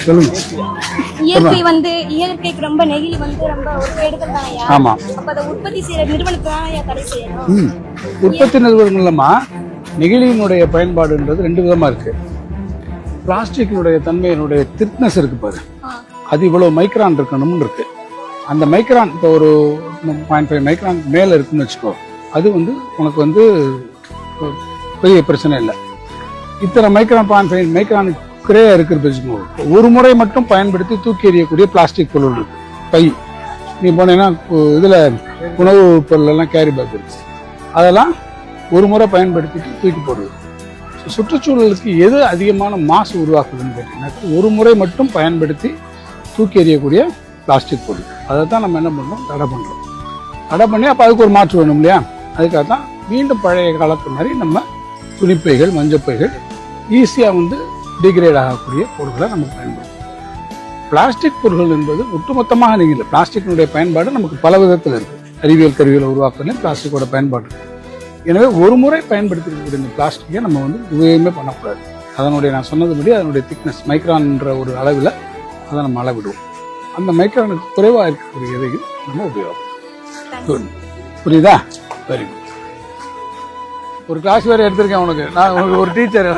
சொல்லுங்க. இயற்கைக்கு ரொம்ப நெகிழி ரொம்ப ஒரு கெடுதல் தானயா. ஆமா. அப்ப அதை உற்பத்தி செய்யற நிறுவனத்தை தான் தடை செய்யணும். உற்பத்தி நிறுவனம் இல்லம்மா, நெகிழியினுடைய பயன்பாடுன்றது ரெண்டு விதமா இருக்கு. பிளாஸ்டிக்கினுடைய தன்மையினுடைய திக்னஸ் இருக்கு பாரு, அது இவ்வளவு மைக்ரான் இருக்கணும்னு இருக்கு. அந்த மைக்ரான் இப்போ ஒரு 0.5 மைக்ரான் மேல இருக்குன்னு வச்சுக்கோ, அது உனக்கு பெரிய பிரச்சனை இல்லை. இத்தனை மைக்ரான் 0.5 மைக்ரான் குறையா இருக்கிறது வச்சுக்கோ, ஒரு முறை மட்டும் பயன்படுத்தி தூக்கி எறியக்கூடிய பிளாஸ்டிக் பொருள் இருக்கு. பை நீ போனீங்கன்னா இதுல உணவு பொருள் எல்லாம் கேரி பேக் இருக்கு, அதெல்லாம் ஒரு முறை பயன்படுத்திட்டு தூக்கி போடுறது. சுற்றுச்சூழலுக்கு எது அதிகமான மாசு உருவாக்குதுன்னு கேட்டீங்கன்னா, ஒரு முறை மட்டும் பயன்படுத்தி தூக்கி எறியக்கூடிய பிளாஸ்டிக் பொருள். அதை தான் நம்ம என்ன பண்ணுறோம், தடை பண்ணுறோம். தடை பண்ணி அப்போ அதுக்கு ஒரு மாற்று வேணும் இல்லையா? அதுக்காக தான் மீண்டும் பழைய காலத்து மாதிரி நம்ம துணிப்பைகள், மஞ்சப்பைகள் ஈஸியாக டிகிரேட் ஆகக்கூடிய பொருட்களை நம்ம பயன்படுத்தும். பிளாஸ்டிக் பொருட்கள் என்பது ஒட்டுமொத்தமாக நீங்கள் பிளாஸ்டிக்கினுடைய பயன்பாடு நமக்கு பல விதத்தில் இருக்குது. அறிவியல் கருவிகளை உருவாக்குறதுலையும் பிளாஸ்டிக்கோட பயன்பாடு இருக்குது. எனவே ஒரு முறை பயன்படுத்திருக்கக்கூடிய இந்த பிளாஸ்டிக்கை நம்ம உபயோகமே பண்ணக்கூடாது. அதனுடைய நான் சொன்னதுபடி அதனுடைய திக்னஸ் மைக்ரான்ன்ற ஒரு அளவில் அதை நம்ம அளவிடுவோம். அந்த மைக்ரானுக்கு குறைவாக இருக்கக்கூடிய எதையும் நம்ம உபயோகம். புரியுதா? Very good. ஒரு கிளாஸ் வேறு எடுத்திருக்கேன் உனக்கு. நான் உங்களுக்கு ஒரு டீச்சர்.